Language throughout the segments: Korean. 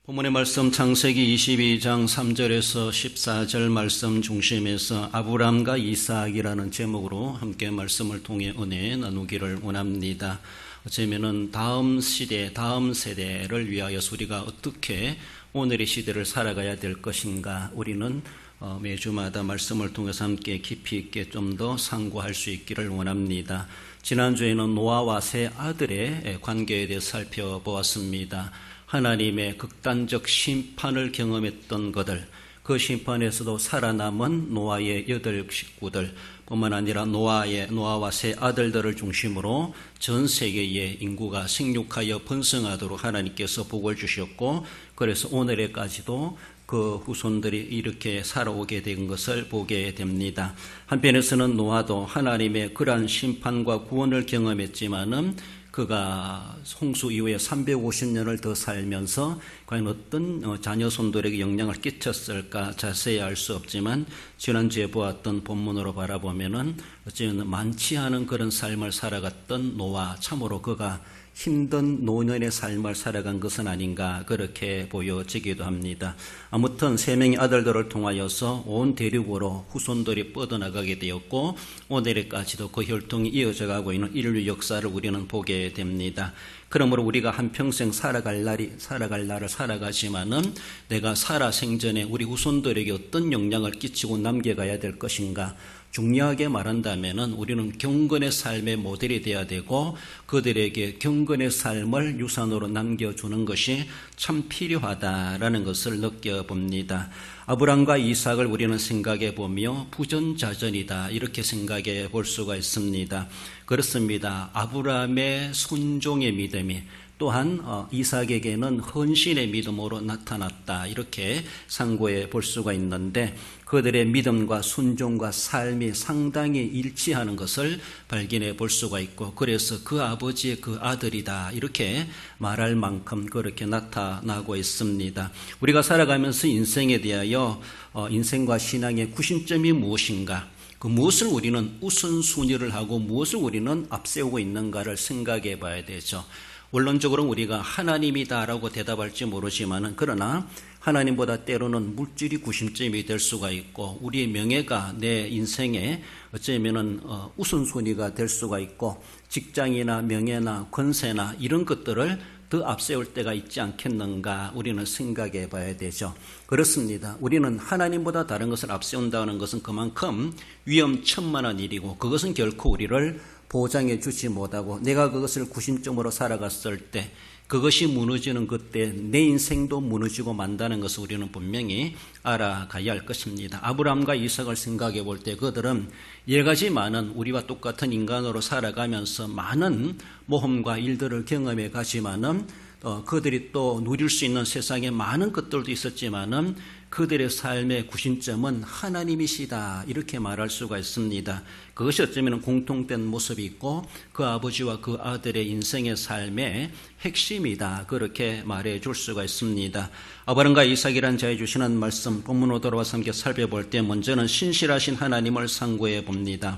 본문의 말씀 창세기 22장 3절에서 14절 말씀 중심에서 아브람과 이삭이라는 제목으로 함께 말씀을 통해 은혜 나누기를 원합니다. 어쩌면은 다음 시대, 다음 세대를 위하여서 우리가 어떻게 오늘의 시대를 살아가야 될 것인가, 우리는 매주마다 말씀을 통해서 함께 깊이 있게 좀 더 상고할 수 있기를 원합니다. 지난주에는 노아와 세 아들의 관계에 대해 살펴보았습니다. 하나님의 극단적 심판을 경험했던 그들, 그 심판에서도 살아남은 노아의 8 식구들 뿐만 아니라 노아와 세 아들들을 중심으로 전 세계의 인구가 생육하여 번성하도록 하나님께서 복을 주셨고, 그래서 오늘에까지도 그 후손들이 이렇게 살아오게 된 것을 보게 됩니다. 한편에서는 노아도 하나님의 그러한 심판과 구원을 경험했지만은 그가 홍수 이후에 350년을 더 살면서 과연 어떤 자녀손들에게 영향을 끼쳤을까 자세히 알 수 없지만, 지난주에 보았던 본문으로 바라보면은 어쩌면 많지 않은 그런 삶을 살아갔던 노아, 참으로 그가 힘든 노년의 삶을 살아간 것은 아닌가 그렇게 보여지기도 합니다. 아무튼 세 명의 아들들을 통하여서 온 대륙으로 후손들이 뻗어나가게 되었고, 오늘까지도 그 혈통이 이어져 가고 있는 인류 역사를 우리는 보게 됩니다. 그러므로 우리가 한평생 살아갈 날을 살아가지만은 내가 살아 생전에 우리 후손들에게 어떤 영향을 끼치고 남겨가야 될 것인가, 중요하게 말한다면은 우리는 경건의 삶의 모델이 되어야 되고, 그들에게 경건의 삶을 유산으로 남겨주는 것이 참 필요하다라는 것을 느껴봅니다. 아브람과 이삭을 우리는 생각해 보며 부전자전이다 이렇게 생각해 볼 수가 있습니다. 그렇습니다. 아브람의 순종의 믿음이 또한 이삭에게는 헌신의 믿음으로 나타났다 이렇게 상고해 볼 수가 있는데, 그들의 믿음과 순종과 삶이 상당히 일치하는 것을 발견해 볼 수가 있고, 그래서 그 아버지의 그 아들이다 이렇게 말할 만큼 그렇게 나타나고 있습니다. 우리가 살아가면서 인생에 대하여 인생과 신앙의 구심점이 무엇인가, 그 무엇을 우리는 우선순위를 하고 무엇을 우리는 앞세우고 있는가를 생각해 봐야 되죠. 원론적으로 우리가 하나님이다라고 대답할지 모르지만은, 그러나 하나님보다 때로는 물질이 구심점이 될 수가 있고, 우리의 명예가 내 인생에 어쩌면은 우선순위가 될 수가 있고, 직장이나 명예나 권세나 이런 것들을 더 앞세울 때가 있지 않겠는가 우리는 생각해 봐야 되죠. 그렇습니다. 우리는 하나님보다 다른 것을 앞세운다는 것은 그만큼 위험천만한 일이고, 그것은 결코 우리를 보장해 주지 못하고, 내가 그것을 구심점으로 살아갔을 때 그것이 무너지는 그때 내 인생도 무너지고 만다는 것을 우리는 분명히 알아가야 할 것입니다. 아브람과 이삭을 생각해 볼 때 그들은 여러 가지 많은 우리와 똑같은 인간으로 살아가면서 많은 모험과 일들을 경험해 가지만은 그들이 또 누릴 수 있는 세상에 많은 것들도 있었지만은 그들의 삶의 구심점은 하나님이시다 이렇게 말할 수가 있습니다. 그것이 어쩌면 공통된 모습이 있고, 그 아버지와 그 아들의 인생의 삶의 핵심이다 그렇게 말해 줄 수가 있습니다. 아브람과 이삭이란 자에 주시는 말씀 본문으로 돌아와서 함께 살펴볼 때, 먼저는 신실하신 하나님을 상고해 봅니다.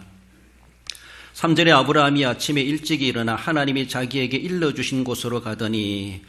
3절에 아브라함이 아침에 일찍 일어나 하나님이 자기에게 일러주신 곳으로 가더니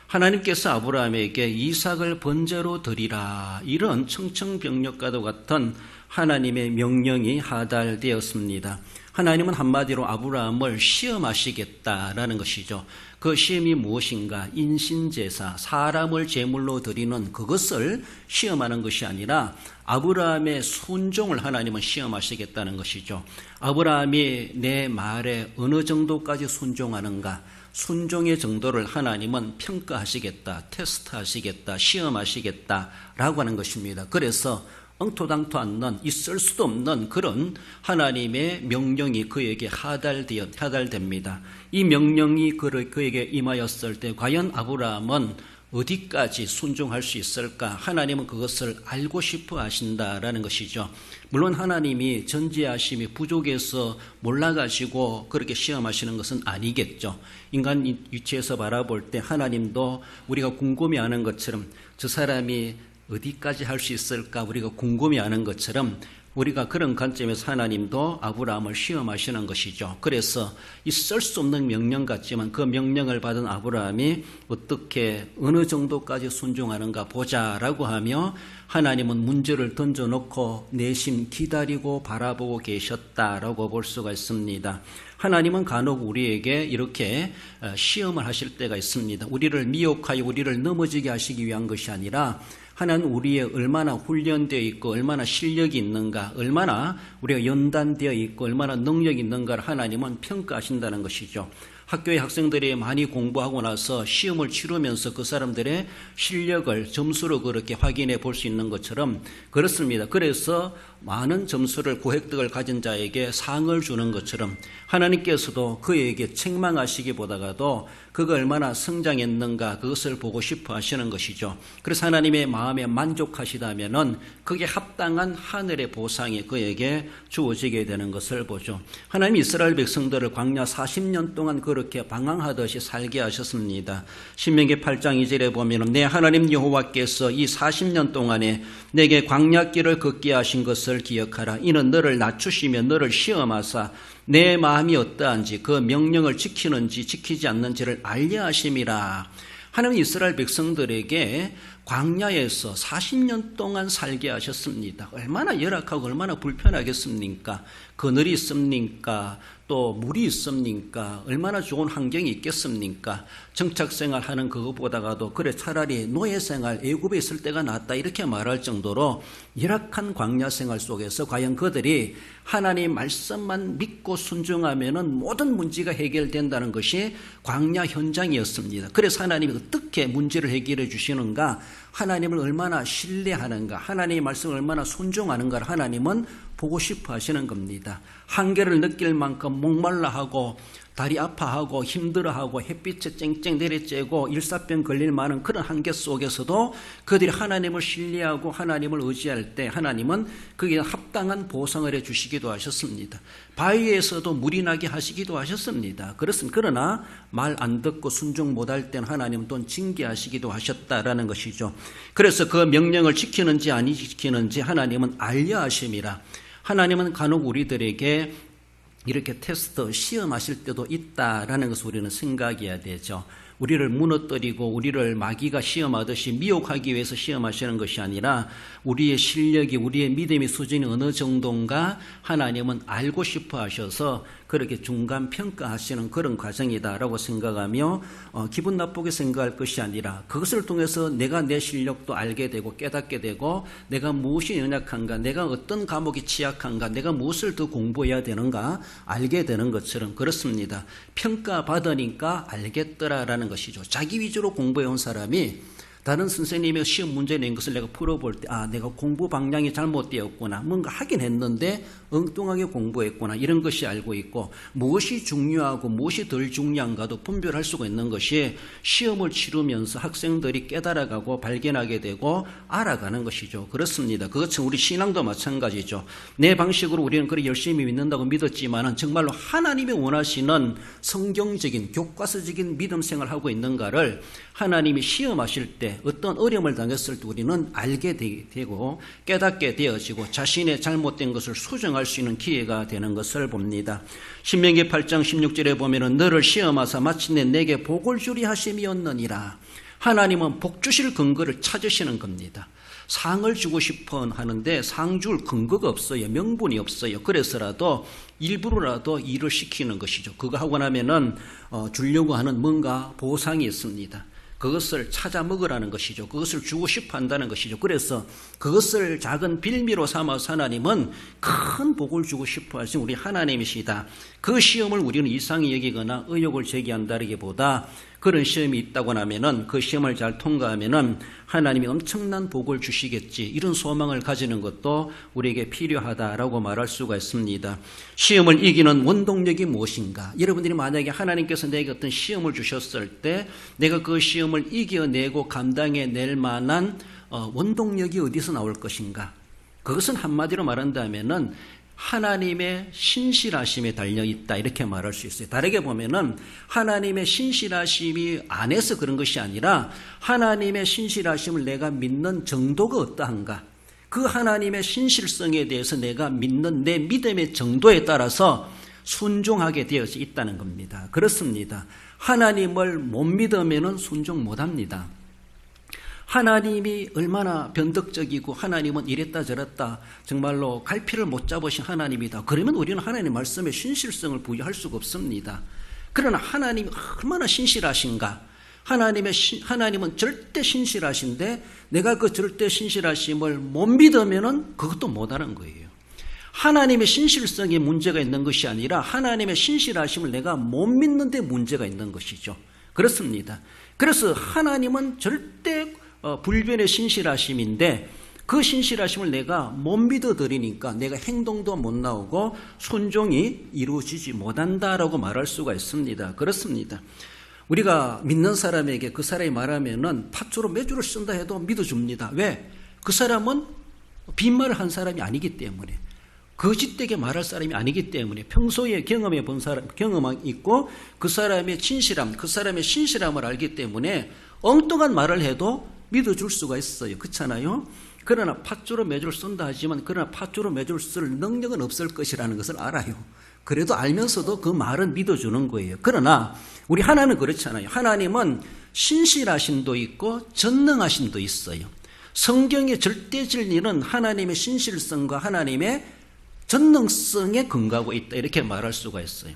하나님께서 아브라함에게 이삭을 번제로 드리라, 이런 청청병력과도 같은 하나님의 명령이 하달되었습니다. 하나님은 한마디로 아브라함을 시험하시겠다라는 것이죠. 그 시험이 무엇인가? 인신제사, 사람을 제물로 드리는 그것을 시험하는 것이 아니라 아브라함의 순종을 하나님은 시험하시겠다는 것이죠. 아브라함이 내 말에 어느 정도까지 순종하는가, 순종의 정도를 하나님은 평가하시겠다, 테스트하시겠다, 시험하시겠다라고 하는 것입니다. 그래서 엉토당토 않는, 있을 수도 없는 그런 하나님의 명령이 그에게 하달됩니다. 이 명령이 그에게 임하였을 때 과연 아브라함은 어디까지 순종할 수 있을까? 하나님은 그것을 알고 싶어 하신다라는 것이죠. 물론 하나님이 전지하심이 부족해서 몰라가지고 그렇게 시험하시는 것은 아니겠죠. 인간 위치에서 바라볼 때 하나님도 우리가 궁금해하는 것처럼 저 사람이 어디까지 할 수 있을까 우리가 궁금해하는 것처럼 우리가 그런 관점에서 하나님도 아브라함을 시험하시는 것이죠. 그래서 있을 수 없는 명령 같지만 그 명령을 받은 아브라함이 어떻게 어느 정도까지 순종하는가 보자라고 하며 하나님은 문제를 던져놓고 내심 기다리고 바라보고 계셨다라고 볼 수가 있습니다. 하나님은 간혹 우리에게 이렇게 시험을 하실 때가 있습니다. 우리를 미혹하여 우리를 넘어지게 하시기 위한 것이 아니라 하나는 우리의 얼마나 훈련되어 있고 얼마나 실력이 있는가, 얼마나 우리가 연단되어 있고 얼마나 능력이 있는가를 하나님은 평가하신다는 것이죠. 학교의 학생들이 많이 공부하고 나서 시험을 치르면서 그 사람들의 실력을 점수로 그렇게 확인해 볼 수 있는 것처럼 그렇습니다. 그래서 많은 점수를 고획득을 가진 자에게 상을 주는 것처럼 하나님께서도 그에게 책망하시기보다가도 그가 얼마나 성장했는가 그것을 보고 싶어 하시는 것이죠. 그래서 하나님의 마음에 만족하시다면은 그게 합당한 하늘의 보상이 그에게 주어지게 되는 것을 보죠. 하나님 이스라엘 백성들을 광야 40년 동안 그렇게 방황하듯이 살게 하셨습니다. 신명기 8장 2절에 보면 내 하나님 여호와께서 이 40년 동안에 내게 광야길을 걷게 하신 것을 기억하라. 이는 너를 낮추시며 너를 시험하사 내 마음이 어떠한지 그 명령을 지키는지 지키지 않는지를 알려 하심이라. 하나님은 이스라엘 백성들에게 광야에서 40년 동안 살게 하셨습니다. 얼마나 열악하고 얼마나 불편하겠습니까? 그늘이 있습니까? 또 물이 있습니까? 얼마나 좋은 환경이 있겠습니까? 정착생활 하는 그것보다가도 그래 차라리 노예생활 애굽에 있을 때가 낫다 이렇게 말할 정도로 열악한 광야생활 속에서 과연 그들이 하나님 말씀만 믿고 순종하면은 모든 문제가 해결된다는 것이 광야 현장이었습니다. 그래서 하나님이 어떻게 문제를 해결해 주시는가, 하나님을 얼마나 신뢰하는가, 하나님의 말씀을 얼마나 순종하는가를 하나님은 보고 싶어 하시는 겁니다. 한계를 느낄 만큼 목말라하고 다리 아파하고 힘들어하고 햇빛에 쨍쨍 내리쬐고 일사병 걸릴 만한 그런 한계 속에서도 그들이 하나님을 신뢰하고 하나님을 의지할 때 하나님은 그게 합당한 보상을 해주시기도 하셨습니다. 바위에서도 물이 나게 하시기도 하셨습니다. 그러나 말 안 듣고 순종 못할 때는 하나님은 또 징계하시기도 하셨다라는 것이죠. 그래서 그 명령을 지키는지 아니 지키는지 하나님은 알려 하심이라. 하나님은 간혹 우리들에게 이렇게 테스트, 시험하실 때도 있다라는 것을 우리는 생각해야 되죠. 우리를 무너뜨리고 우리를 마귀가 시험하듯이 미혹하기 위해서 시험하시는 것이 아니라 우리의 실력이, 우리의 믿음의 수준이 어느 정도인가 하나님은 알고 싶어 하셔서 그렇게 중간 평가하시는 그런 과정이다라고 생각하며 기분 나쁘게 생각할 것이 아니라 그것을 통해서 내가 내 실력도 알게 되고 깨닫게 되고 내가 무엇이 연약한가, 내가 어떤 과목이 취약한가, 내가 무엇을 더 공부해야 되는가 알게 되는 것처럼 그렇습니다. 평가받으니까 알겠더라라는 것이죠. 자기 위주로 공부해온 사람이 다른 선생님의 시험 문제 낸 것을 내가 풀어볼 때 내가 공부 방향이 잘못되었구나, 뭔가 하긴 했는데 엉뚱하게 공부했구나, 이런 것이 알고 있고 무엇이 중요하고 무엇이 덜 중요한가도 분별할 수가 있는 것이 시험을 치르면서 학생들이 깨달아가고 발견하게 되고 알아가는 것이죠. 그렇습니다. 그것은 우리 신앙도 마찬가지죠. 내 방식으로 우리는 그렇게 열심히 믿는다고 믿었지만은 정말로 하나님이 원하시는 성경적인 교과서적인 믿음 생활을 하고 있는가를 하나님이 시험하실 때 어떤 어려움을 당했을 때 우리는 알게 되고 깨닫게 되어지고 자신의 잘못된 것을 수정할 수 있는 기회가 되는 것을 봅니다. 신명기 8장 16절에 보면은 너를 시험하사 마침내 내게 복을 주리 하심이었느니라. 하나님은 복 주실 근거를 찾으시는 겁니다. 상을 주고 싶어 하는데 상 줄 근거가 없어요. 명분이 없어요. 그래서라도 일부러라도 일을 시키는 것이죠. 그거 하고 나면은 주려고 하는 뭔가 보상이 있습니다. 그것을 찾아 먹으라는 것이죠. 그것을 주고 싶어 한다는 것이죠. 그래서 그것을 작은 빌미로 삼아서 하나님은 큰 복을 주고 싶어 하신 우리 하나님이시다. 그 시험을 우리는 이상히 여기거나 의욕을 제기한다기보다 그런 시험이 있다고 하면은 그 시험을 잘 통과하면은 하나님이 엄청난 복을 주시겠지, 이런 소망을 가지는 것도 우리에게 필요하다라고 말할 수가 있습니다. 시험을 이기는 원동력이 무엇인가? 여러분들이 만약에 하나님께서 내게 어떤 시험을 주셨을 때 내가 그 시험을 이겨내고 감당해낼 만한 원동력이 어디서 나올 것인가? 그것은 한마디로 말한다면은 하나님의 신실하심에 달려있다, 이렇게 말할 수 있어요. 다르게 보면은 하나님의 신실하심이 안에서 그런 것이 아니라 하나님의 신실하심을 내가 믿는 정도가 어떠한가, 그 하나님의 신실성에 대해서 내가 믿는 내 믿음의 정도에 따라서 순종하게 되어져 있다는 겁니다. 그렇습니다. 하나님을 못 믿으면 순종 못합니다. 하나님이 얼마나 변덕적이고 하나님은 이랬다 저랬다 정말로 갈피를 못 잡으신 하나님이다. 그러면 우리는 하나님의 말씀에 신실성을 부여할 수가 없습니다. 그러나 하나님이 얼마나 신실하신가. 하나님은 절대 신실하신데 내가 그 절대 신실하심을 못 믿으면 그것도 못하는 거예요. 하나님의 신실성에 문제가 있는 것이 아니라 하나님의 신실하심을 내가 못 믿는 데 문제가 있는 것이죠. 그렇습니다. 그래서 하나님은 절대 불변의 신실하심인데 그 신실하심을 내가 못 믿어드리니까 내가 행동도 못 나오고 순종이 이루어지지 못한다라고 말할 수가 있습니다. 그렇습니다. 우리가 믿는 사람에게 그 사람이 말하면은 팥주로 매주를 쓴다 해도 믿어줍니다. 왜? 그 사람은 빈말을 한 사람이 아니기 때문에, 거짓되게 말할 사람이 아니기 때문에, 평소에 경험해 본 사람, 경험이 있고 그 사람의 진실함, 그 사람의 신실함을 알기 때문에 엉뚱한 말을 해도 믿어줄 수가 있어요. 그렇잖아요? 그러나 팥주로 매주를 쓴다 하지만 그러나 팥주로 매주를 쓸 능력은 없을 것이라는 것을 알아요. 그래도 알면서도 그 말은 믿어주는 거예요. 그러나 우리 하나님은 그렇잖아요. 하나님은 신실하심도 있고 전능하심도 있어요. 성경의 절대 진리는 하나님의 신실성과 하나님의 전능성에 근거하고 있다, 이렇게 말할 수가 있어요.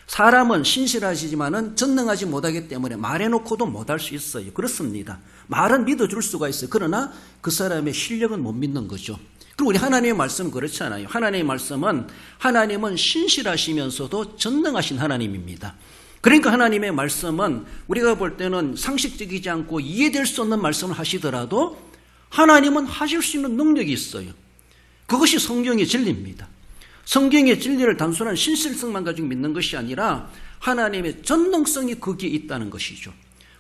사람은 신실하시지만은 전능하지 못하기 때문에 말해놓고도 못할 수 있어요. 그렇습니다. 말은 믿어줄 수가 있어요. 그러나 그 사람의 실력은 못 믿는 거죠. 그리고 우리 하나님의 말씀은 그렇잖아요. 하나님의 말씀은 하나님은 신실하시면서도 전능하신 하나님입니다. 그러니까 하나님의 말씀은 우리가 볼 때는 상식적이지 않고 이해될 수 없는 말씀을 하시더라도 하나님은 하실 수 있는 능력이 있어요. 그것이 성경의 진리입니다. 성경의 진리를 단순한 신실성만 가지고 믿는 것이 아니라 하나님의 전능성이 거기에 있다는 것이죠.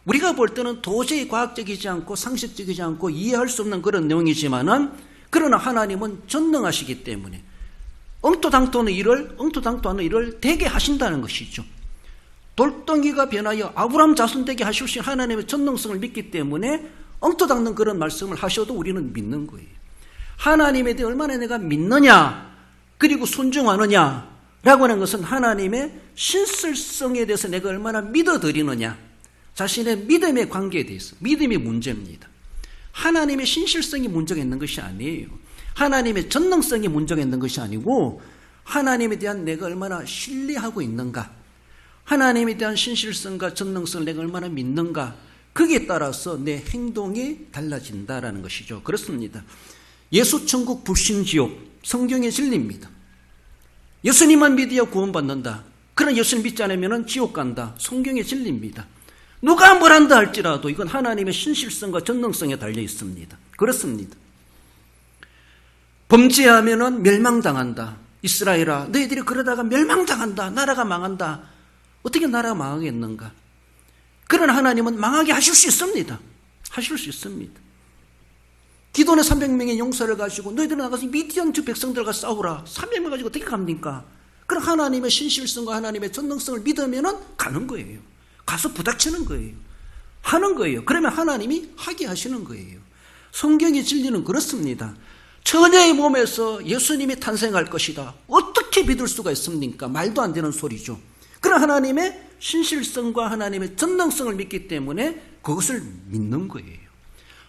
우리가 볼 때는 도저히 과학적이지 않고 상식적이지 않고 이해할 수 없는 그런 내용이지만은 그러나 하나님은 전능하시기 때문에 엉토당토 않는 일을 되게 하신다는 것이죠. 돌덩이가 변하여 아브라함 자손 되게 하실 수 있는 하나님의 전능성을 믿기 때문에 엉토당는 그런 말씀을 하셔도 우리는 믿는 거예요. 하나님에 대해 얼마나 내가 믿느냐 그리고 순종하느냐라고 하는 것은 하나님의 신실성에 대해서 내가 얼마나 믿어드리느냐, 자신의 믿음의 관계에 대해서, 믿음의 문제입니다. 하나님의 신실성이 문제가 있는 것이 아니에요. 하나님의 전능성이 문제가 있는 것이 아니고 하나님에 대한 내가 얼마나 신뢰하고 있는가, 하나님에 대한 신실성과 전능성을 내가 얼마나 믿는가, 거기에 따라서 내 행동이 달라진다라는 것이죠. 그렇습니다. 예수천국 불신지옥, 성경의 진리입니다. 예수님만 믿어야 구원받는다. 그러나 예수님 믿지 않으면 지옥 간다. 성경의 진리입니다. 누가 뭘 한다 할지라도 이건 하나님의 신실성과 전능성에 달려 있습니다. 그렇습니다. 범죄하면 멸망당한다. 이스라엘아, 너희들이 그러다가 멸망당한다. 나라가 망한다. 어떻게 나라가 망하겠는가? 그러나 하나님은 망하게 하실 수 있습니다. 하실 수 있습니다. 기도는 300명의 용사를 가지고 너희들은 나가서 미디안 주 백성들과 싸우라. 300명 가지고 어떻게 갑니까? 그럼 하나님의 신실성과 하나님의 전능성을 믿으면 가는 거예요. 가서 부닥치는 거예요. 하는 거예요. 그러면 하나님이 하게 하시는 거예요. 성경의 진리는 그렇습니다. 처녀의 몸에서 예수님이 탄생할 것이다. 어떻게 믿을 수가 있습니까? 말도 안 되는 소리죠. 그러나 하나님의 신실성과 하나님의 전능성을 믿기 때문에 그것을 믿는 거예요.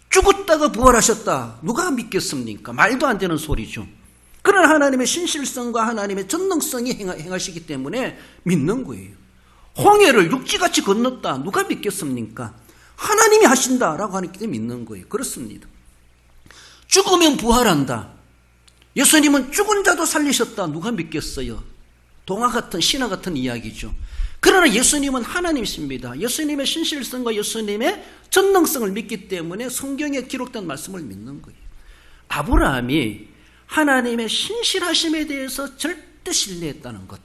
죽었다가 부활하셨다. 누가 믿겠습니까? 말도 안 되는 소리죠. 그러나 하나님의 신실성과 하나님의 전능성이 행하시기 때문에 믿는 거예요. 홍해를 육지같이 건넜다. 누가 믿겠습니까? 하나님이 하신다라고 하기 때문에 믿는 거예요. 그렇습니다. 죽으면 부활한다. 예수님은 죽은 자도 살리셨다. 누가 믿겠어요? 동화 같은, 신화 같은 이야기죠. 그러나 예수님은 하나님이십니다. 예수님의 신실성과 예수님의 전능성을 믿기 때문에 성경에 기록된 말씀을 믿는 거예요. 아브라함이 하나님의 신실하심에 대해서 절대 신뢰했다는 것.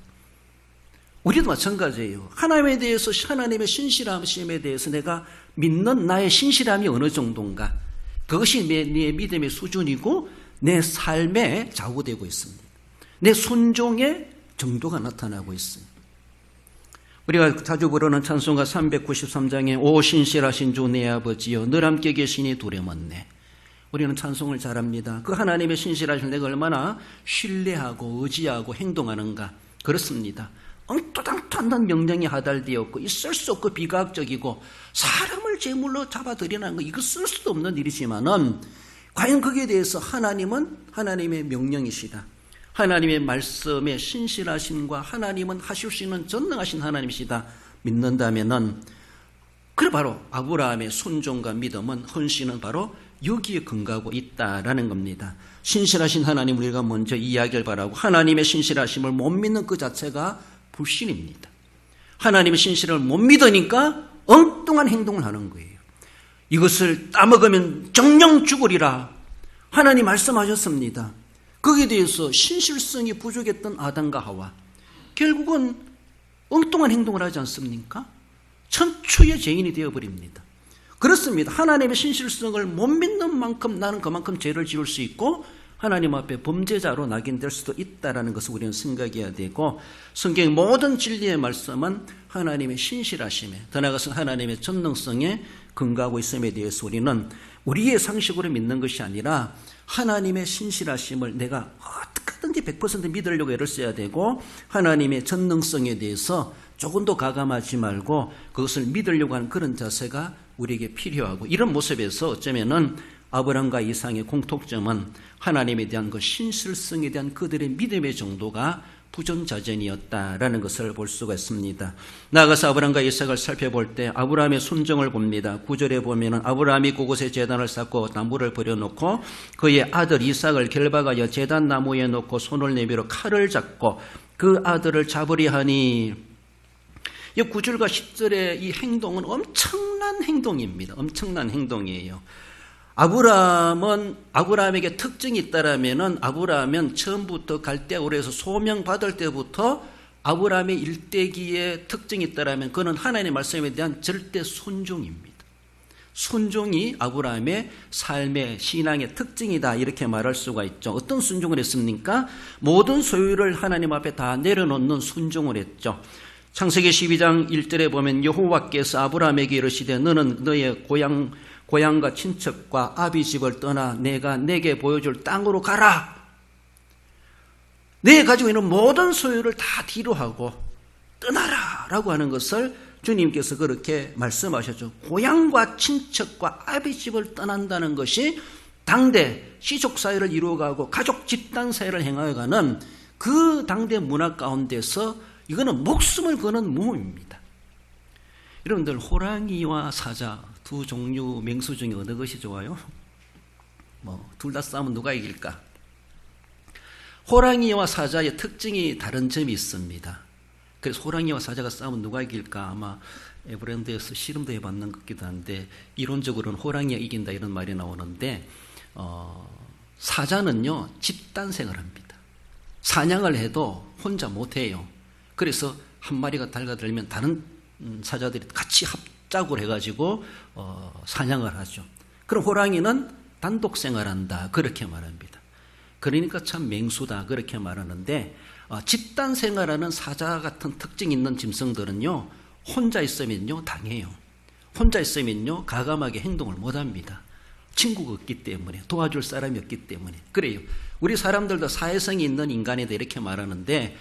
우리도 마찬가지예요. 하나님에 대해서, 하나님의 신실하심에 대해서 내가 믿는 나의 신실함이 어느 정도인가. 그것이 내 믿음의 수준이고 내 삶에 좌우되고 있습니다. 내 순종의 정도가 나타나고 있어요. 우리가 자주 부르는 찬송가 393장에 오 신실하신 주 내 아버지여 늘 함께 계시니 두려웠네. 우리는 찬송을 잘합니다. 그 하나님의 신실하신 내가 얼마나 신뢰하고 의지하고 행동하는가. 그렇습니다. 엉뚱당도 않는 명령이 하달되었고 있을 수 없고 비과학적이고 사람을 제물로 잡아들이는 거 이거 쓸 수도 없는 일이지만은 과연 거기에 대해서 하나님은 하나님의 명령이시다. 하나님의 말씀에 신실하심과 하나님은 하실 수 있는 전능하신 하나님이시다 믿는다면은 그래 바로 아브라함의 순종과 믿음은 헌신은 바로 여기에 근거하고 있다라는 겁니다. 신실하신 하나님 우리가 먼저 이해하길 바라고 하나님의 신실하심을 못 믿는 그 자체가 불신입니다. 하나님의 신실을 못 믿으니까 엉뚱한 행동을 하는 거예요. 이것을 따먹으면 정령 죽으리라 하나님 말씀하셨습니다. 거기에 대해서 신실성이 부족했던 아담과 하와 결국은 엉뚱한 행동을 하지 않습니까? 천추의 죄인이 되어버립니다. 그렇습니다. 하나님의 신실성을 못 믿는 만큼 나는 그만큼 죄를 지을 수 있고 하나님 앞에 범죄자로 낙인될 수도 있다는 것을 우리는 생각해야 되고 성경의 모든 진리의 말씀은 하나님의 신실하심에 더 나아가서 하나님의 전능성에 근거하고 있음에 대해서 우리는 우리의 상식으로 믿는 것이 아니라 하나님의 신실하심을 내가 어떻게든지 100% 믿으려고 애를 써야 되고 하나님의 전능성에 대해서 조금도 가감하지 말고 그것을 믿으려고 하는 그런 자세가 우리에게 필요하고 이런 모습에서 어쩌면은 아브라함과 이삭의 공통점은 하나님에 대한 그 신실성에 대한 그들의 믿음의 정도가 부전자전이었다라는 것을 볼 수가 있습니다. 나아가서 아브라함과 이삭을 살펴볼 때 아브라함의 순종을 봅니다. 9절에 보면은 아브라함이 그곳에 제단을 쌓고 나무를 버려놓고 그의 아들 이삭을 결박하여 제단 나무에 놓고 손을 내밀어 칼을 잡고 그 아들을 잡으려 하니 이 9절과 10절의 이 행동은 엄청난 행동입니다. 엄청난 행동이에요. 아브라함에게 특징이 있다라면은 아브라함은 처음부터 갈대아우르에서 소명받을 때부터 아브라함의 일대기의 특징이 있다라면 그는 하나님의 말씀에 대한 절대 순종입니다. 순종이 아브라함의 삶의 신앙의 특징이다 이렇게 말할 수가 있죠. 어떤 순종을 했습니까? 모든 소유를 하나님 앞에 다 내려놓는 순종을 했죠. 창세기 12장 1절에 보면 여호와께서 아브라함에게 이르시되 너는 너의 고향과 친척과 아비 집을 떠나 내가 내게 보여줄 땅으로 가라. 내 가지고 있는 모든 소유를 다 뒤로 하고 떠나라 라고 하는 것을 주님께서 그렇게 말씀하셨죠. 고향과 친척과 아비 집을 떠난다는 것이 당대 시족 사회를 이루어가고 가족 집단 사회를 행하여가는 그 당대 문화 가운데서 이거는 목숨을 거는 모험입니다. 여러분들 호랑이와 사자 두 종류 맹수 중에 어느 것이 좋아요? 둘 다 싸우면 누가 이길까? 호랑이와 사자의 특징이 다른 점이 있습니다. 그래서 호랑이와 사자가 싸우면 누가 이길까? 아마 에버랜드에서 실험도 해봤는 것 같기도 한데 이론적으로는 호랑이가 이긴다 이런 말이 나오는데 사자는요 집단 생활합니다. 사냥을 해도 혼자 못해요. 그래서 한 마리가 달가들면 다른 사자들이 같이 합작을 해가지고 사냥을 하죠. 그럼 호랑이는 단독 생활한다 그렇게 말합니다. 그러니까 참 맹수다 그렇게 말하는데 집단 생활하는 사자 같은 특징 있는 짐승들은요 혼자 있으면요 당해요. 혼자 있으면요 가감하게 행동을 못합니다. 친구가 없기 때문에 도와줄 사람이 없기 때문에 그래요. 우리 사람들도 사회성이 있는 인간이다 이렇게 말하는데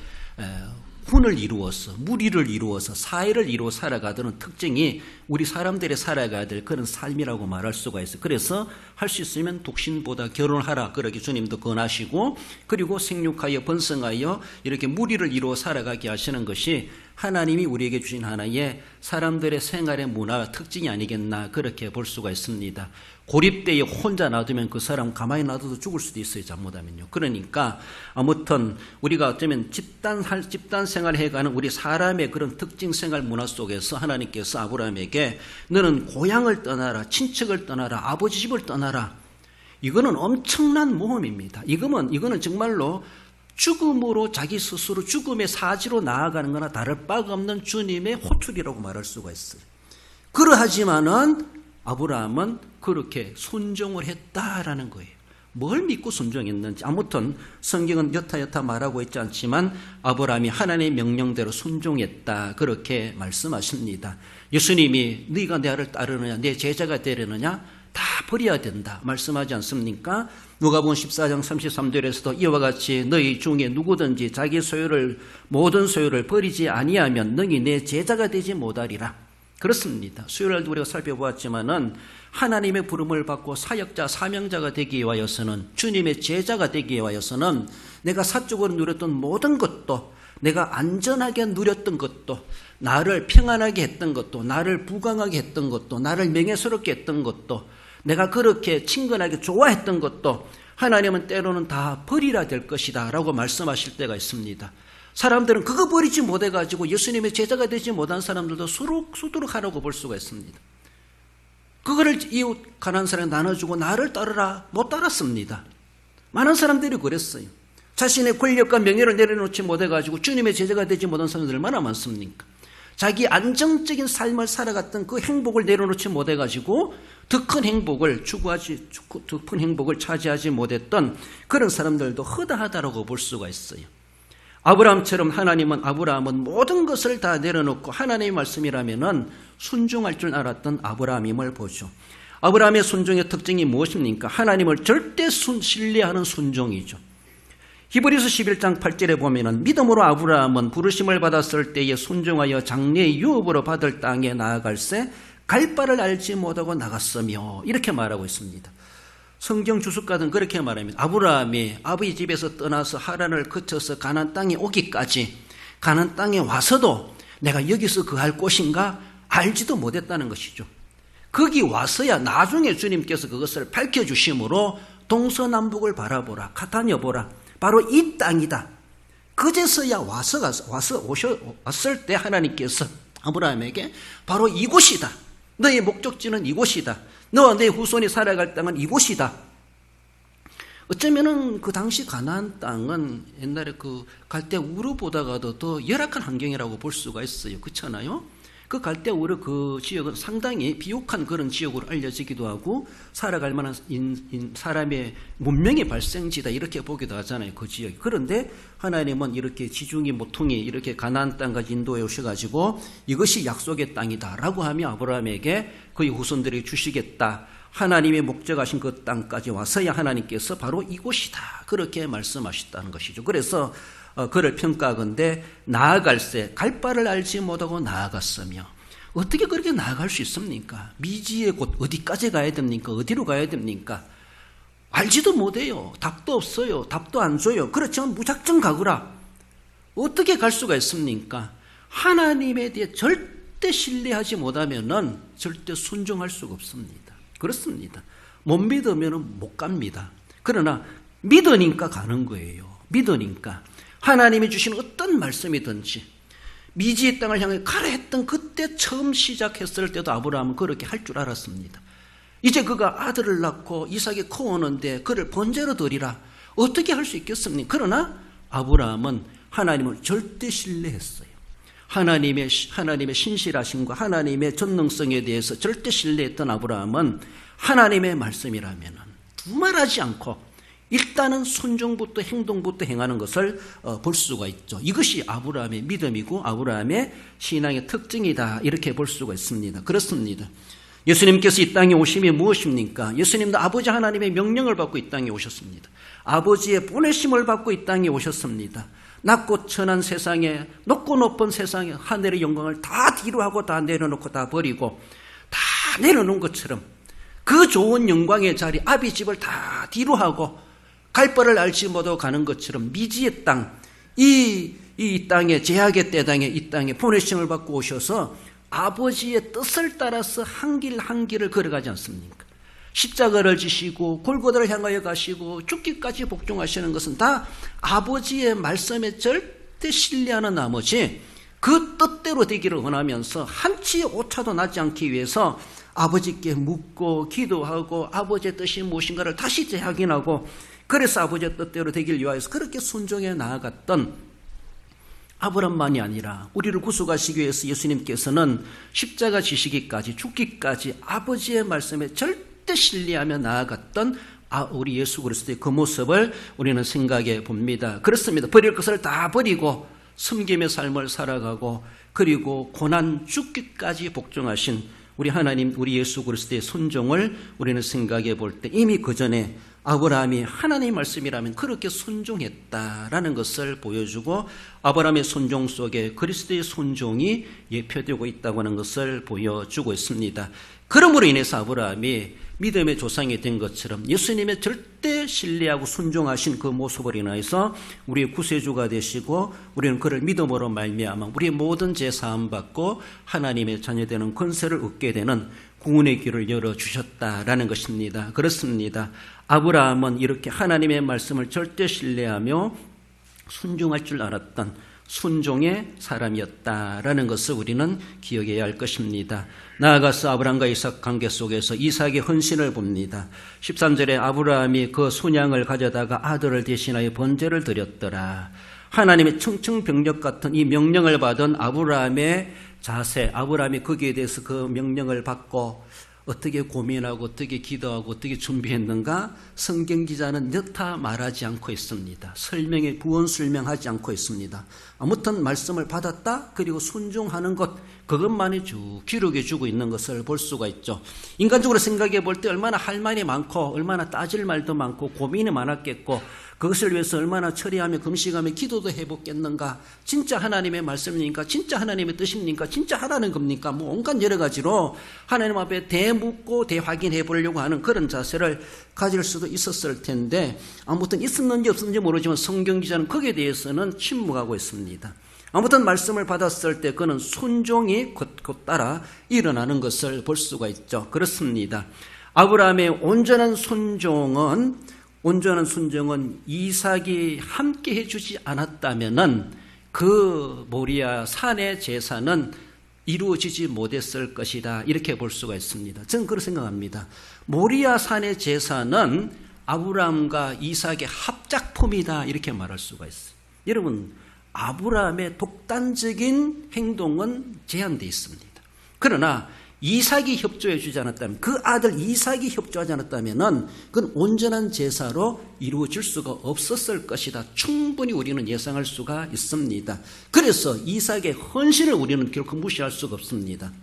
혼을 이루어서 무리를 이루어서 사회를 이루어 살아가는 특징이 우리 사람들이 살아가야 될 그런 삶이라고 말할 수가 있어요. 그래서 할 수 있으면 독신보다 결혼하라 그렇게 주님도 권하시고 그리고 생육하여 번성하여 이렇게 무리를 이루어 살아가게 하시는 것이 하나님이 우리에게 주신 하나의 사람들의 생활의 문화와 특징이 아니겠나 그렇게 볼 수가 있습니다. 고립되어 혼자 놔두면 그 사람 가만히 놔둬도 죽을 수도 있어요. 잘못하면요. 그러니까 아무튼 우리가 어쩌면 집단 생활을 해가는 우리 사람의 그런 특징 생활 문화 속에서 하나님께서 아브라함에게 너는 고향을 떠나라 친척을 떠나라 아버지 집을 떠나라 이거는 엄청난 모험입니다. 이거는 정말로 죽음으로 자기 스스로 죽음의 사지로 나아가는 거나 다를 바가 없는 주님의 호출이라고 말할 수가 있어요. 그러하지만은 아브라함은 그렇게 순종을 했다라는 거예요. 뭘 믿고 순종했는지 아무튼 성경은 여타여타 말하고 있지 않지만 아브라함이 하나님의 명령대로 순종했다 그렇게 말씀하십니다. 예수님이 네가 나를 따르느냐 내 제자가 되려느냐 다 버려야 된다 말씀하지 않습니까? 누가복음 14장 33절에서도 이와 같이 너희 중에 누구든지 자기 소유를 모든 소유를 버리지 아니하면 너희 내 제자가 되지 못하리라. 그렇습니다. 수요일날도 우리가 살펴보았지만은 하나님의 부름을 받고 사역자 사명자가 되기 위하여서는, 주님의 제자가 되기 위하여서는 내가 사적으로 누렸던 모든 것도, 내가 안전하게 누렸던 것도, 나를 평안하게 했던 것도, 나를 부강하게 했던 것도, 나를 명예스럽게 했던 것도, 내가 그렇게 친근하게 좋아했던 것도 하나님은 때로는 다 버리라 될 것이다 라고 말씀하실 때가 있습니다. 사람들은 그거 버리지 못해가지고 예수님의 제자가 되지 못한 사람들도 수두룩 하라고 볼 수가 있습니다. 그거를 이웃 가난한 사람에 나눠주고 나를 따르라 못 따랐습니다. 많은 사람들이 그랬어요. 자신의 권력과 명예를 내려놓지 못해가지고 주님의 제자가 되지 못한 사람들 얼마나 많습니까? 자기 안정적인 삶을 살아갔던 그 행복을 내려놓지 못해가지고 더 큰 행복을 추구하지, 더 큰 행복을 차지하지 못했던 그런 사람들도 허다하다라고 볼 수가 있어요. 아브라함처럼 아브라함은 모든 것을 다 내려놓고 하나님의 말씀이라면은 순종할 줄 알았던 아브라함임을 보죠. 아브라함의 순종의 특징이 무엇입니까? 하나님을 절대 신뢰하는 순종이죠. 히브리서 11장 8절에 보면은 믿음으로 아브라함은 부르심을 받았을 때에 순종하여 장래의 유업으로 받을 땅에 나아갈새 갈 바를 알지 못하고 나갔으며 이렇게 말하고 있습니다. 성경 주석가들은 그렇게 말합니다. 아브라함이 아버지 집에서 떠나서 하란을 거쳐서 가나안 땅에 오기까지, 가나안 땅에 와서도 내가 여기서 거할 곳인가 알지도 못했다는 것이죠. 거기 와서야 나중에 주님께서 그것을 밝혀주심으로 동서남북을 바라보라, 가다녀보라, 바로 이 땅이다. 그제서야 왔을 때 하나님께서 아브라함에게 바로 이곳이다, 너의 목적지는 이곳이다, 너와 내 후손이 살아갈 땅은 이곳이다. 어쩌면은 그 당시 가나안 땅은 옛날에 그 갈대 우르보다가도 더 열악한 환경이라고 볼 수가 있어요. 그렇잖아요? 그 갈대 우르 그 지역은 상당히 비옥한 그런 지역으로 알려지기도 하고 살아갈 만한 사람의 문명의 발생지다 이렇게 보기도 하잖아요. 그 지역이. 그런데 하나님은 이렇게 지중해 모퉁이 이렇게 가나안 땅까지 인도해 오셔가지고 이것이 약속의 땅이다라고 하며 아브라함에게 그의 후손들이 주시겠다, 하나님의 목적하신 그 땅까지 와서야 하나님께서 바로 이곳이다 그렇게 말씀하셨다는 것이죠. 그래서 그를 평가하건대 나아갈새 갈 바를 알지 못하고 나아갔으며, 어떻게 그렇게 나아갈 수 있습니까? 미지의 곳 어디까지 가야 됩니까? 어디로 가야 됩니까? 알지도 못해요. 답도 없어요. 답도 안 줘요. 그렇지만 무작정 가거라. 어떻게 갈 수가 있습니까? 하나님에 대해 절대 신뢰하지 못하면은 절대 순종할 수가 없습니다. 그렇습니다. 못 믿으면 못 갑니다. 그러나 믿으니까 가는 거예요. 믿으니까. 하나님이 주신 어떤 말씀이든지 미지의 땅을 향해 가라 했던 그때 처음 시작했을 때도 아브라함은 그렇게 할 줄 알았습니다. 이제 그가 아들을 낳고 이삭이 커오는데 그를 번제로 드리라. 어떻게 할 수 있겠습니까? 그러나 아브라함은 하나님을 절대 신뢰했어요. 하나님의 신실하심과 하나님의 전능성에 대해서 절대 신뢰했던 아브라함은 하나님의 말씀이라면 두말하지 않고 일단은 순종부터 행동부터 행하는 것을 볼 수가 있죠. 이것이 아브라함의 믿음이고 아브라함의 신앙의 특징이다 이렇게 볼 수가 있습니다. 그렇습니다. 예수님께서 이 땅에 오심이 무엇입니까? 예수님도 아버지 하나님의 명령을 받고 이 땅에 오셨습니다. 아버지의 보내심을 받고 이 땅에 오셨습니다. 낮고 천한 세상에, 높고 높은 세상에 하늘의 영광을 다 뒤로하고 다 내려놓고 다 버리고 다 내려놓은 것처럼 그 좋은 영광의 자리 아비 집을 다 뒤로하고 갈 바를 알지 못하고 가는 것처럼 미지의 땅, 이 땅에, 제약의 때당에 이 땅에 보내심을 받고 오셔서 아버지의 뜻을 따라서 한 길 한 길을 걸어가지 않습니까? 십자가를 지시고 골고다를 향하여 가시고 죽기까지 복종하시는 것은 다 아버지의 말씀에 절대 신뢰하는 나머지 그 뜻대로 되기를 원하면서 한치의 오차도 나지 않기 위해서 아버지께 묻고 기도하고 아버지의 뜻이 무엇인가를 다시 재확인하고 그래서 아버지의 뜻대로 되길 위하여서 그렇게 순종해 나아갔던 아브람만이 아니라 우리를 구속하시기 위해서 예수님께서는 십자가 지시기까지 죽기까지 아버지의 말씀에 절대 신뢰하며 나아갔던 우리 예수 그리스도의 그 모습을 우리는 생각해 봅니다. 그렇습니다. 버릴 것을 다 버리고 섬김의 삶을 살아가고 그리고 고난 죽기까지 복종하신 우리 하나님, 우리 예수 그리스도의 순종을 우리는 생각해 볼 때 이미 그 전에 아브라함이 하나님의 말씀이라면 그렇게 순종했다라는 것을 보여주고 아브라함의 순종 속에 그리스도의 순종이 예표되고 있다고 하는 것을 보여주고 있습니다. 그러므로 인해서 아브라함이 믿음의 조상이 된 것처럼 예수님의 절대 신뢰하고 순종하신 그 모습을 인하여서 우리의 구세주가 되시고 우리는 그를 믿음으로 말미암아 우리의 모든 죄 사함 받고 하나님의 자녀되는 권세를 얻게 되는 구원의 길을 열어주셨다라는 것입니다. 그렇습니다. 아브라함은 이렇게 하나님의 말씀을 절대 신뢰하며 순종할 줄 알았던 순종의 사람이었다라는 것을 우리는 기억해야 할 것입니다. 나아가서 아브라함과 이삭 관계 속에서 이삭의 헌신을 봅니다. 13절에 아브라함이 그 순양을 가져다가 아들을 대신하여 번제를 드렸더라. 하나님의 청청병력 같은 이 명령을 받은 아브라함의 자세, 아브라함이 거기에 대해서 그 명령을 받고 어떻게 고민하고 어떻게 기도하고 어떻게 준비했는가 성경 기자는 여타 말하지 않고 있습니다. 설명에 부언 설명하지 않고 있습니다. 아무튼 말씀을 받았다 그리고 순종하는 것 그것만이 쭉 기록해 주고 있는 것을 볼 수가 있죠. 인간적으로 생각해 볼 때 얼마나 할 말이 많고 얼마나 따질 말도 많고 고민이 많았겠고 그것을 위해서 얼마나 처리하며 금식하며 기도도 해보겠는가. 진짜 하나님의 말씀입니까? 진짜 하나님의 뜻입니까? 진짜 하라는 겁니까? 뭐 온갖 여러 가지로 하나님 앞에 대묻고 대확인해 보려고 하는 그런 자세를 가질 수도 있었을 텐데 아무튼 있었는지 없었는지 모르지만 성경 기자는 거기에 대해서는 침묵하고 있습니다. 아무튼 말씀을 받았을 때 그는 순종이 곧 따라 일어나는 것을 볼 수가 있죠. 그렇습니다. 아브라함의 온전한 순종은 이삭이 함께 해주지 않았다면은 그 모리아 산의 제사는 이루어지지 못했을 것이다. 이렇게 볼 수가 있습니다. 저는 그렇게 생각합니다. 모리아 산의 제사는 아브라함과 이삭의 합작품이다. 이렇게 말할 수가 있어요. 여러분, 아브라함의 독단적인 행동은 제한되어 있습니다. 그러나 이삭이 협조해 주지 않았다면 그 아들 이삭이 협조하지 않았다면 그건 온전한 제사로 이루어질 수가 없었을 것이다. 충분히 우리는 예상할 수가 있습니다. 그래서 이삭의 헌신을 우리는 결코 무시할 수가 없습니다.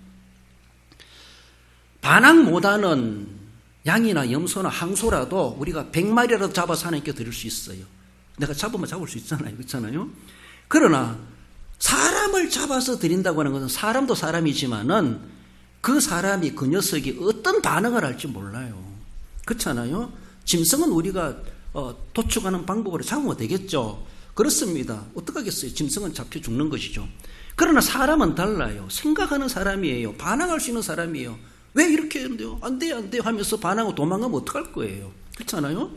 반항 못하는 양이나 염소나 항소라도 우리가 100마리라도 잡아서 하나님께 드릴 수 있어요. 내가 잡으면 잡을 수 있잖아요. 그렇잖아요. 그러나 사람을 잡아서 드린다고 하는 것은 사람도 사람이지만은 그 사람이 그 녀석이 어떤 반응을 할지 몰라요. 그렇잖아요. 짐승은 우리가 도축하는 방법으로 잡으면 되겠죠. 그렇습니다. 어떡하겠어요. 짐승은 잡혀 죽는 것이죠. 그러나 사람은 달라요. 생각하는 사람이에요. 반항할 수 있는 사람이에요. 왜 이렇게 했는데요? 안 돼요 안 돼요 하면서 반항하고 도망가면 어떡할 거예요. 그렇잖아요.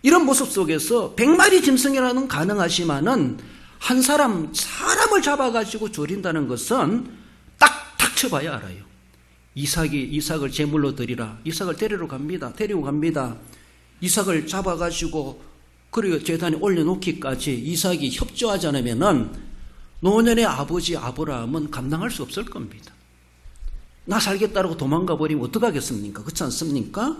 이런 모습 속에서 100마리 짐승이라는 가능하지만은 한 사람을 잡아가지고 조린다는 것은 딱 닥쳐봐야 알아요. 이삭을 제물로 드리라. 이삭을 데리고 갑니다. 이삭을 잡아가지고 그리고 제단에 올려놓기까지 이삭이 협조하지 않으면은 노년의 아버지 아브라함은 감당할 수 없을 겁니다. 나 살겠다라고 도망가 버리면 어떡하겠습니까? 그렇지 않습니까?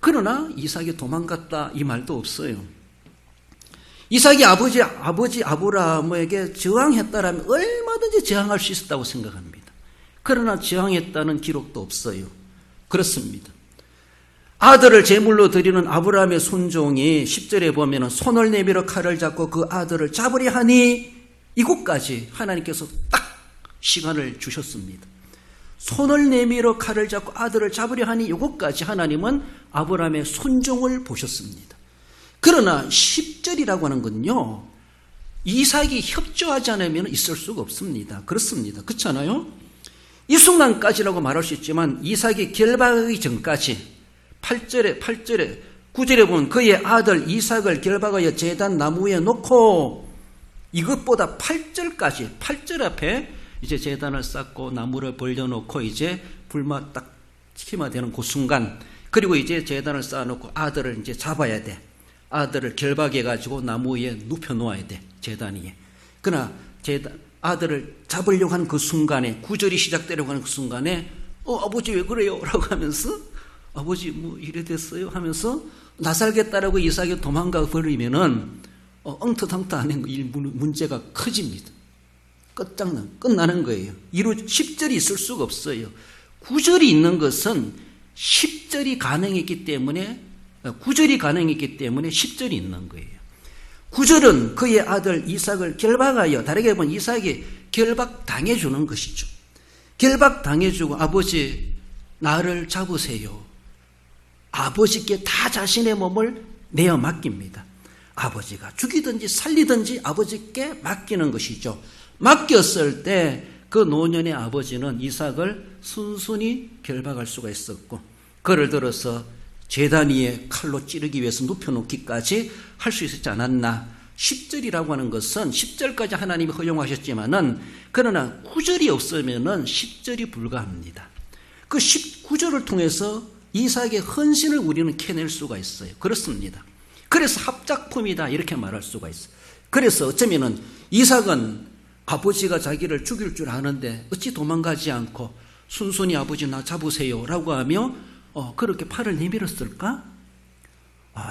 그러나 이삭이 도망갔다 이 말도 없어요. 이삭이 아버지 아브라함에게 저항했다라면 얼마든지 저항할 수 있었다고 생각합니다. 그러나 저항했다는 기록도 없어요. 그렇습니다. 아들을 제물로 드리는 아브라함의 순종이 10절에 보면 손을 내밀어 칼을 잡고 그 아들을 잡으려 하니 이곳까지 하나님께서 딱 시간을 주셨습니다. 손을 내밀어 칼을 잡고 아들을 잡으려 하니 이곳까지 하나님은 아브라함의 순종을 보셨습니다. 그러나 10절이라고 하는 건요, 이삭이 협조하지 않으면 있을 수가 없습니다. 그렇습니다. 그렇잖아요? 이 순간까지라고 말할 수 있지만 이삭이 결박하기 전까지 8절에 9절에 보면 그의 아들 이삭을 결박하여 제단 나무에 놓고 이것보다 8절까지 8절 앞에 이제 제단을 쌓고 나무를 벌려놓고 이제 불만 딱 희마되는 그 순간 그리고 이제 제단을 쌓아놓고 아들을 이제 잡아야 돼. 아들을 결박해가지고 나무 위에 눕혀 놓아야 돼. 제단 위에. 그러나 아들을 잡으려고 하는 그 순간에 9절이 시작되려고 하는 그 순간에 아버지 왜 그래요? 라고 하면서 아버지 뭐 이래 됐어요? 하면서 나 살겠다라고 이삭이 도망가 버리면은 엉터탕터 하는 문제가 커집니다. 끝나는 거예요. 10절이 있을 수가 없어요. 9절이 있는 것은 10절이 가능했기 때문에 9절이 가능했기 때문에 10절이 있는 거예요. 9절은 그의 아들 이삭을 결박하여, 다르게 보면 이삭이 결박당해주는 것이죠. 결박당해주고 아버지 나를 잡으세요. 아버지께 다 자신의 몸을 내어 맡깁니다. 아버지가 죽이든지 살리든지 아버지께 맡기는 것이죠. 맡겼을 때 그 노년의 아버지는 이삭을 순순히 결박할 수가 있었고, 그를 들어서 제단 위에 칼로 찌르기 위해서 눕혀놓기까지 할 수 있었지 않았나. 10절이라고 하는 것은 10절까지 하나님이 허용하셨지만은, 그러나 9절이 없으면은 10절이 불가합니다. 그 19절을 통해서 이삭의 헌신을 우리는 캐낼 수가 있어요. 그렇습니다. 그래서 합작품이다 이렇게 말할 수가 있어요. 그래서 어쩌면은 이삭은 아버지가 자기를 죽일 줄 아는데 어찌 도망가지 않고 순순히 아버지 나 잡으세요 라고 하며 그렇게 팔을 내밀었을까?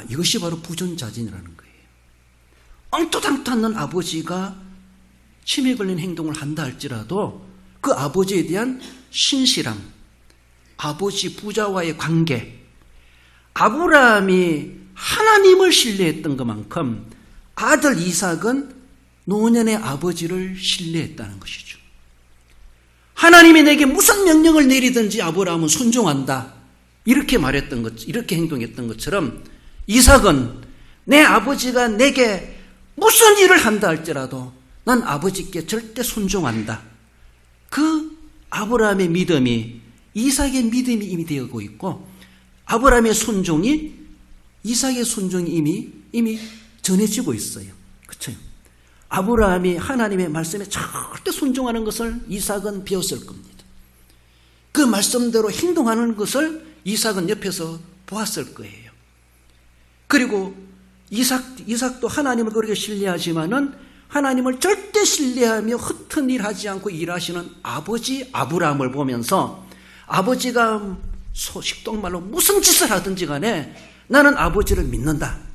이것이 바로 부전자진이라는 거예요. 엉뚱당도 않는 아버지가 침에 걸린 행동을 한다 할지라도 그 아버지에 대한 신실함, 아버지 부자와의 관계, 아브라함이 하나님을 신뢰했던 것만큼 아들 이삭은 노년의 아버지를 신뢰했다는 것이죠. 하나님이 내게 무슨 명령을 내리든지 아브라함은 순종한다. 이렇게 말했던 것, 이렇게 행동했던 것처럼 이삭은 내 아버지가 내게 무슨 일을 한다 할지라도 난 아버지께 절대 순종한다. 그 아브라함의 믿음이 이삭의 믿음이 이미 되고 있고, 아브라함의 순종이 이삭의 순종이 이미 전해지고 있어요. 그렇죠? 아브라함이 하나님의 말씀에 절대 순종하는 것을 이삭은 배웠을 겁니다. 그 말씀대로 행동하는 것을 이삭은 옆에서 보았을 거예요. 그리고 이삭도 하나님을 그렇게 신뢰하지만은 하나님을 절대 신뢰하며 허튼 일 하지 않고 일하시는 아버지 아브라함을 보면서 아버지가 식동말로 무슨 짓을 하든지 간에 나는 아버지를 믿는다.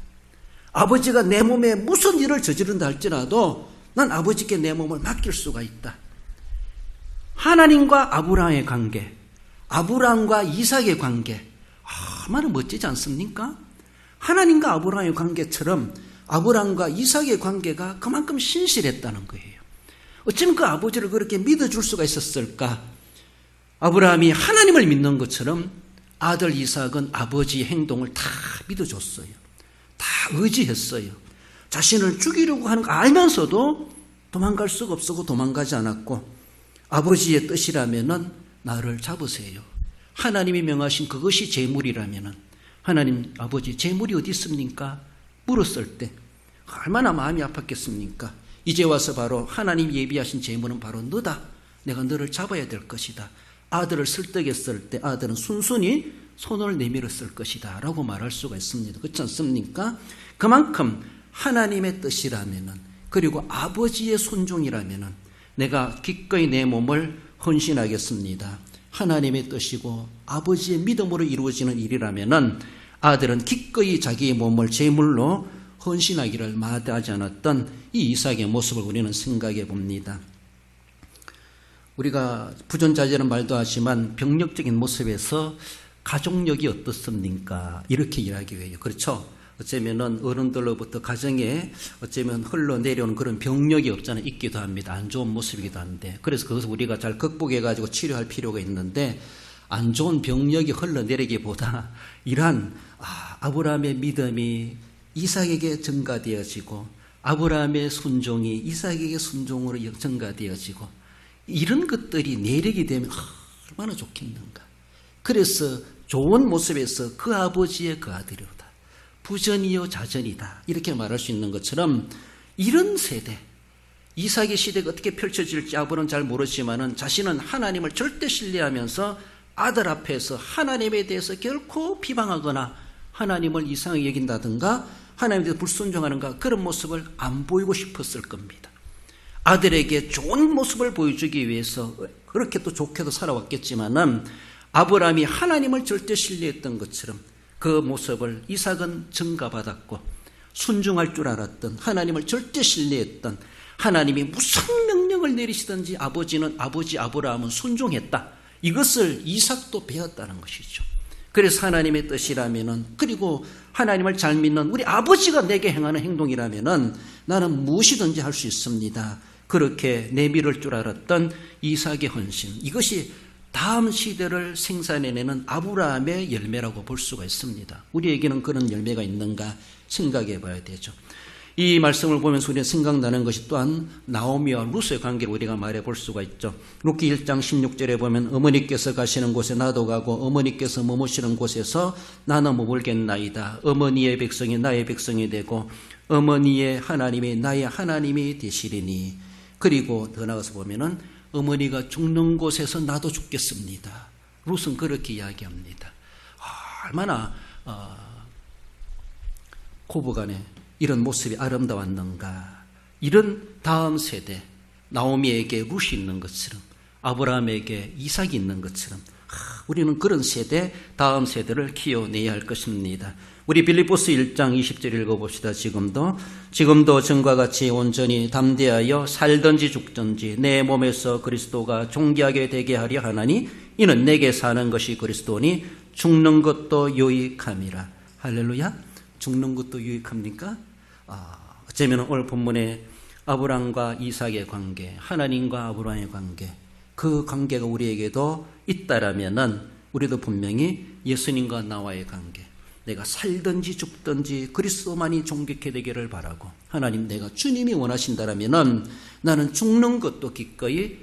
아버지가 내 몸에 무슨 일을 저지른다 할지라도 난 아버지께 내 몸을 맡길 수가 있다. 하나님과 아브라함의 관계, 아브라함과 이삭의 관계, 얼마나 멋지지 않습니까? 하나님과 아브라함의 관계처럼 아브라함과 이삭의 관계가 그만큼 신실했다는 거예요. 어쩌면 그 아버지를 그렇게 믿어줄 수가 있었을까? 아브라함이 하나님을 믿는 것처럼 아들 이삭은 아버지의 행동을 다 믿어줬어요. 다 의지했어요. 자신을 죽이려고 하는 거 알면서도 도망갈 수가 없었고 도망가지 않았고, 아버지의 뜻이라면은 나를 잡으세요. 하나님이 명하신 그것이 재물이라면은, 하나님 아버지 재물이 어디 있습니까? 물었을 때 얼마나 마음이 아팠겠습니까? 이제 와서 바로 하나님 예비하신 재물은 바로 너다. 내가 너를 잡아야 될 것이다. 아들을 설득했을 때 아들은 순순히 손을 내밀었을 것이다 라고 말할 수가 있습니다. 그렇지 않습니까? 그만큼 하나님의 뜻이라면은, 그리고 아버지의 순종이라면은 내가 기꺼이 내 몸을 헌신하겠습니다. 하나님의 뜻이고 아버지의 믿음으로 이루어지는 일이라면은 아들은 기꺼이 자기의 몸을 제물로 헌신하기를 마다하지 않았던 이 이삭의 모습을 우리는 생각해 봅니다. 우리가 부전자재는 말도 하지만 병력적인 모습에서 가족력이 어떻습니까? 이렇게 이야기해요. 그렇죠? 어쩌면은 어른들로부터 가정에 어쩌면 흘러내려오는 그런 병력이 없잖아요. 있기도 합니다. 안 좋은 모습이기도 한데. 그래서 그것을 우리가 잘 극복해가지고 치료할 필요가 있는데, 안 좋은 병력이 흘러내리기보다 이러한 아브라함의 믿음이 이삭에게 증가되어지고, 아브라함의 순종이 이삭에게 순종으로 증가되어지고, 이런 것들이 내리게 되면 얼마나 좋겠는가. 그래서 좋은 모습에서 그 아버지의 그 아들이로다. 부전이요 자전이다. 이렇게 말할 수 있는 것처럼 이런 세대, 이삭의 시대가 어떻게 펼쳐질지 아브라함은 잘 모르지만은 자신은 하나님을 절대 신뢰하면서 아들 앞에서 하나님에 대해서 결코 비방하거나 하나님을 이상하게 여긴다든가 하나님에 대해서 불순종하는가 그런 모습을 안 보이고 싶었을 겁니다. 아들에게 좋은 모습을 보여주기 위해서 그렇게 또 좋게도 살아왔겠지만은 아브라함이 하나님을 절대 신뢰했던 것처럼 그 모습을 이삭은 증가받았고, 순종할 줄 알았던, 하나님을 절대 신뢰했던, 하나님이 무슨 명령을 내리시든지 아버지 아브라함은 순종했다. 이것을 이삭도 배웠다는 것이죠. 그래서 하나님의 뜻이라면은, 그리고 하나님을 잘 믿는 우리 아버지가 내게 행하는 행동이라면은 나는 무엇이든지 할 수 있습니다. 그렇게 내밀을 줄 알았던 이삭의 헌신, 이것이 다음 시대를 생산해내는 아브라함의 열매라고 볼 수가 있습니다. 우리에게는 그런 열매가 있는가 생각해 봐야 되죠. 이 말씀을 보면서 우리가 생각나는 것이 또한 나오미와 루스의 관계를 우리가 말해 볼 수가 있죠. 룻기 1장 16절에 보면 어머니께서 가시는 곳에 나도 가고 어머니께서 머무시는 곳에서 나는 머물겠나이다. 어머니의 백성이 나의 백성이 되고 어머니의 하나님이 나의 하나님이 되시리니. 그리고 더 나아가서 보면은 어머니가 죽는 곳에서 나도 죽겠습니다. 룻은 그렇게 이야기합니다. 얼마나 고부간에 이런 모습이 아름다웠는가. 이런 다음 세대, 나오미에게 룻이 있는 것처럼, 아브라함에게 이삭이 있는 것처럼 우리는 그런 세대, 다음 세대를 키워내야 할 것입니다. 우리 빌립보스 1장 20절 읽어봅시다. 지금도 전과 같이 온전히 담대하여 살든지 죽든지 내 몸에서 그리스도가 존귀하게 되게 하려 하나니 이는 내게 사는 것이 그리스도니 죽는 것도 유익함이라. 할렐루야. 죽는 것도 유익합니까? 어쩌면 오늘 본문에 아브라함과 이삭의 관계, 하나님과 아브라함의 관계, 그 관계가 우리에게도 있다라면은 우리도 분명히 예수님과 나와의 관계, 내가 살든지 죽든지 그리스도만이 존귀케 되기를 바라고, 하나님 내가 주님이 원하신다라면은 나는 죽는 것도 기꺼이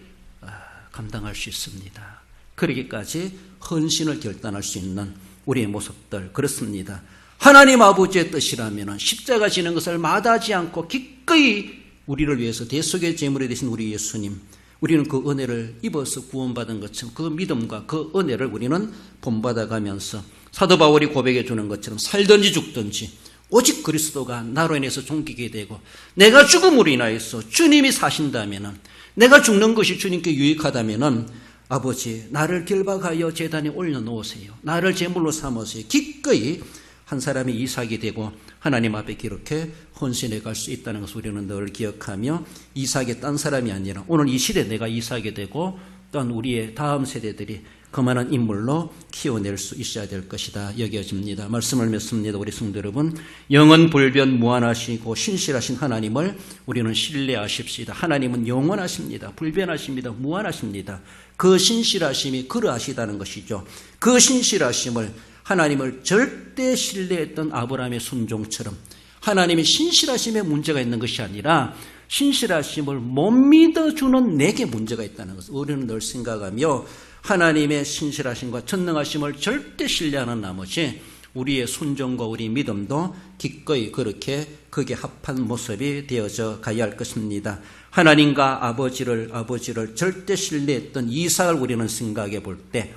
감당할 수 있습니다. 그러기까지 헌신을 결단할 수 있는 우리의 모습들, 그렇습니다. 하나님 아버지의 뜻이라면 십자가 지는 것을 마다하지 않고 기꺼이 우리를 위해서 대속의 제물이 되신 우리 예수님, 우리는 그 은혜를 입어서 구원받은 것처럼 그 믿음과 그 은혜를 우리는 본받아가면서 사도 바울이 고백해 주는 것처럼 살든지 죽든지 오직 그리스도가 나로 인해서 존귀게 되고, 내가 죽음으로 인하여서 주님이 사신다면, 내가 죽는 것이 주님께 유익하다면 아버지 나를 결박하여 제단에 올려놓으세요. 나를 제물로 삼으세요. 기꺼이 한 사람이 이삭이 되고 하나님 앞에 이렇게 헌신해 갈 수 있다는 것을 우리는 늘 기억하며, 이삭의 딴 사람이 아니라 오늘 이 시대에 내가 이삭이 되고 또한 우리의 다음 세대들이 그만한 인물로 키워낼 수 있어야 될 것이다 여겨집니다. 말씀을 맺습니다. 우리 성도 여러분, 영원 불변 무한하시고 신실하신 하나님을 우리는 신뢰하십시다. 하나님은 영원하십니다. 불변하십니다. 무한하십니다. 그 신실하심이 그러하시다는 것이죠. 그 신실하심을, 하나님을 절대 신뢰했던 아브라함의 순종처럼 하나님의 신실하심에 문제가 있는 것이 아니라 신실하심을 못 믿어주는 내게 문제가 있다는 것을 우리는 늘 생각하며, 하나님의 신실하심과 전능하심을 절대 신뢰하는 나머지 우리의 순종과 우리 믿음도 기꺼이 그렇게 극에 합한 모습이 되어져 가야 할 것입니다. 하나님과 아버지를 절대 신뢰했던 이삭을 우리는 생각해 볼 때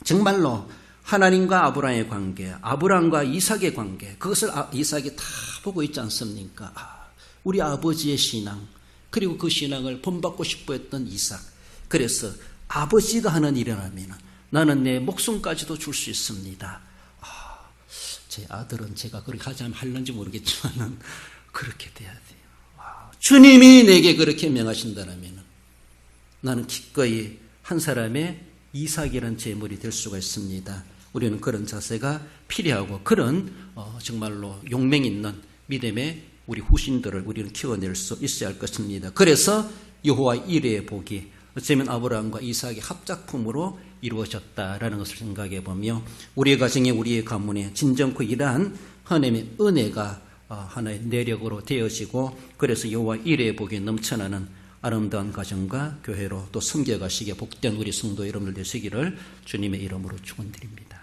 정말로 하나님과 아브라함의 관계, 아브라함과 이삭의 관계, 그것을 이삭이 다 보고 있지 않습니까? 우리 아버지의 신앙, 그리고 그 신앙을 본받고 싶어 했던 이삭. 그래서 아버지가 하는 일이라면 나는 내 목숨까지도 줄 수 있습니다. 제 아들은 제가 그렇게 하자면 할는지 모르겠지만 그렇게 돼야 돼요. 주님이 내게 그렇게 명하신다면 나는 기꺼이 한 사람의 이삭이라는 제물이 될 수가 있습니다. 우리는 그런 자세가 필요하고 그런 정말로 용맹 있는 믿음의 우리 후신들을 우리는 키워낼 수 있어야 할 것입니다. 그래서 여호와 이레의 복이 어쩌면 아브라함과 이삭의 합작품으로 이루어졌다라는 것을 생각해 보며, 우리의 가정에, 우리의 가문에 진정코 이러한 하나님의 은혜가 하나의 내력으로 되어지고, 그래서 여호와 이레의 복이 넘쳐나는 아름다운 가정과 교회로 또 섬겨가시기에 복된 우리 성도 여러분들 되시기를 주님의 이름으로 축원드립니다.